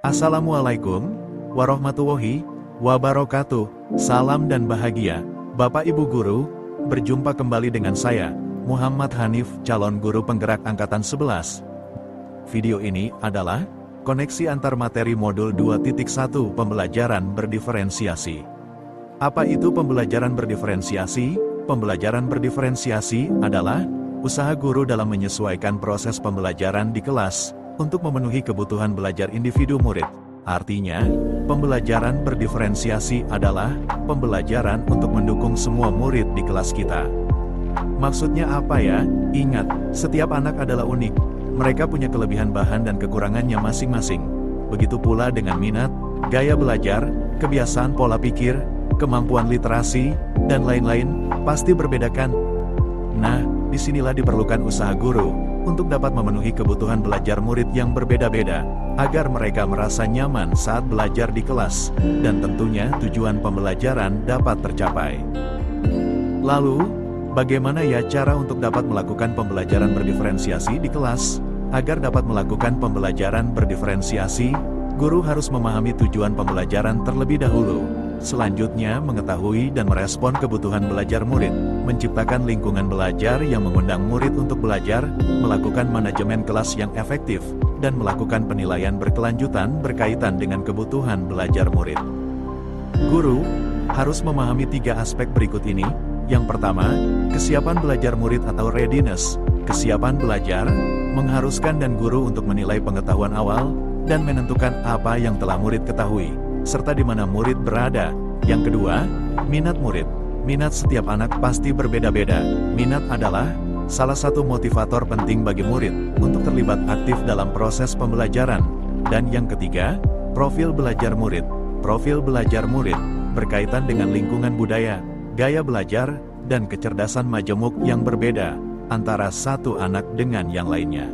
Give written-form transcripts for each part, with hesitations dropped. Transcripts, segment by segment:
Assalamualaikum warahmatullahi wabarakatuh. Salam dan bahagia, Bapak Ibu Guru. Berjumpa kembali dengan saya, Muhammad Hanif, calon guru penggerak Angkatan 11. Video ini adalah koneksi antar materi modul 2.1 pembelajaran berdiferensiasi. Apa itu pembelajaran berdiferensiasi? Pembelajaran berdiferensiasi adalah usaha guru dalam menyesuaikan proses pembelajaran di kelas untuk memenuhi kebutuhan belajar individu murid. Artinya, pembelajaran berdiferensiasi adalah pembelajaran untuk mendukung semua murid di kelas kita. Maksudnya apa ya? Ingat, setiap anak adalah unik. Mereka punya kelebihan bahan dan kekurangannya masing-masing. Begitu pula dengan minat, gaya belajar, kebiasaan pola pikir, kemampuan literasi, dan lain-lain, pasti berbeda kan? Nah, disinilah diperlukan usaha guru untuk dapat memenuhi kebutuhan belajar murid yang berbeda-beda, agar mereka merasa nyaman saat belajar di kelas, dan tentunya tujuan pembelajaran dapat tercapai. Lalu, bagaimana ya cara untuk dapat melakukan pembelajaran berdiferensiasi di kelas? Agar dapat melakukan pembelajaran berdiferensiasi, guru harus memahami tujuan pembelajaran terlebih dahulu. Selanjutnya, mengetahui dan merespon kebutuhan belajar murid, menciptakan lingkungan belajar yang mengundang murid untuk belajar, melakukan manajemen kelas yang efektif, dan melakukan penilaian berkelanjutan berkaitan dengan kebutuhan belajar murid. Guru harus memahami 3 aspek berikut ini. Yang pertama, kesiapan belajar murid atau readiness. Kesiapan belajar mengharuskan dan guru untuk menilai pengetahuan awal dan menentukan apa yang telah murid ketahui, serta di mana murid berada. Yang kedua, minat murid. Minat setiap anak pasti berbeda-beda. Minat adalah salah satu motivator penting bagi murid untuk terlibat aktif dalam proses pembelajaran. Dan yang ketiga, profil belajar murid. Profil belajar murid berkaitan dengan lingkungan budaya, gaya belajar, dan kecerdasan majemuk yang berbeda antara satu anak dengan yang lainnya.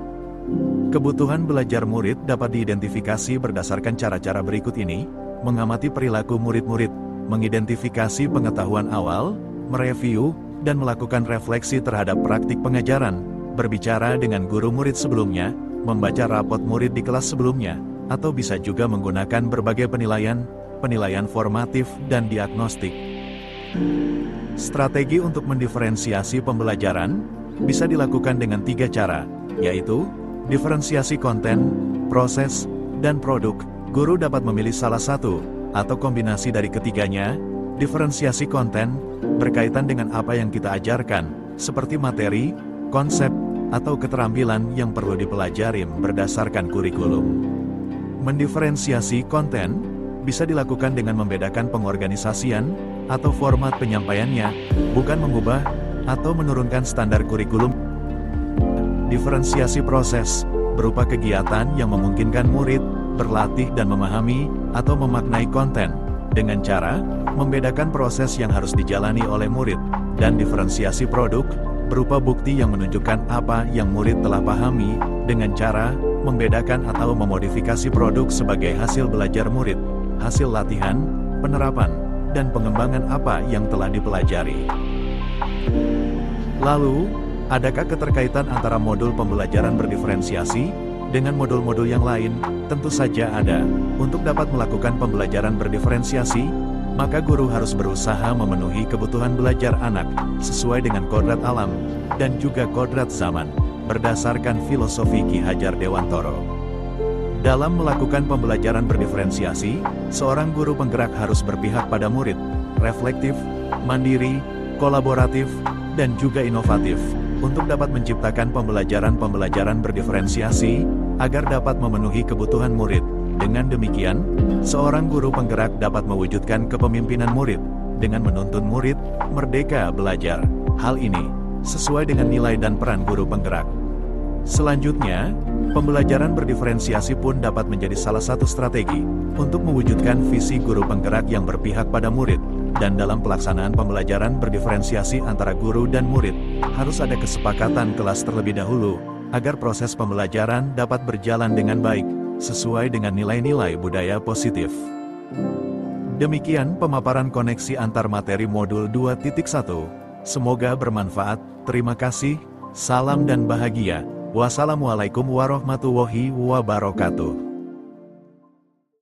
Kebutuhan belajar murid dapat diidentifikasi berdasarkan cara-cara berikut ini: mengamati perilaku murid-murid, mengidentifikasi pengetahuan awal, mereview, dan melakukan refleksi terhadap praktik pengajaran, berbicara dengan guru murid sebelumnya, membaca rapot murid di kelas sebelumnya, atau bisa juga menggunakan berbagai penilaian formatif dan diagnostik. Strategi untuk mendiferensiasi pembelajaran bisa dilakukan dengan 3 cara, yaitu diferensiasi konten, proses, dan produk. Guru dapat memilih salah satu, atau kombinasi dari ketiganya. Diferensiasi konten berkaitan dengan apa yang kita ajarkan, seperti materi, konsep, atau keterampilan yang perlu dipelajari berdasarkan kurikulum. Mendiferensiasi konten bisa dilakukan dengan membedakan pengorganisasian atau format penyampaiannya, bukan mengubah atau menurunkan standar kurikulum. Diferensiasi proses berupa kegiatan yang memungkinkan murid berlatih dan memahami atau memaknai konten dengan cara membedakan proses yang harus dijalani oleh murid. Dan diferensiasi produk berupa bukti yang menunjukkan apa yang murid telah pahami dengan cara membedakan atau memodifikasi produk sebagai hasil belajar murid, hasil latihan, penerapan, dan pengembangan apa yang telah dipelajari. Lalu, adakah keterkaitan antara modul pembelajaran berdiferensiasi dengan modul-modul yang lain? Tentu saja ada. Untuk dapat melakukan pembelajaran berdiferensiasi, maka guru harus berusaha memenuhi kebutuhan belajar anak sesuai dengan kodrat alam dan juga kodrat zaman, berdasarkan filosofi Ki Hajar Dewantoro. Dalam melakukan pembelajaran berdiferensiasi, seorang guru penggerak harus berpihak pada murid, reflektif, mandiri, kolaboratif, dan juga inovatif, untuk dapat menciptakan pembelajaran berdiferensiasi, agar dapat memenuhi kebutuhan murid. Dengan demikian, seorang guru penggerak dapat mewujudkan kepemimpinan murid, dengan menuntun murid merdeka belajar. Hal ini sesuai dengan nilai dan peran guru penggerak. Selanjutnya, pembelajaran berdiferensiasi pun dapat menjadi salah satu strategi untuk mewujudkan visi guru penggerak yang berpihak pada murid. Dan dalam pelaksanaan pembelajaran berdiferensiasi antara guru dan murid, harus ada kesepakatan kelas terlebih dahulu, agar proses pembelajaran dapat berjalan dengan baik, sesuai dengan nilai-nilai budaya positif. Demikian pemaparan koneksi antar materi modul 2.1. Semoga bermanfaat. Terima kasih. Salam dan bahagia. Wassalamualaikum warahmatullahi wabarakatuh.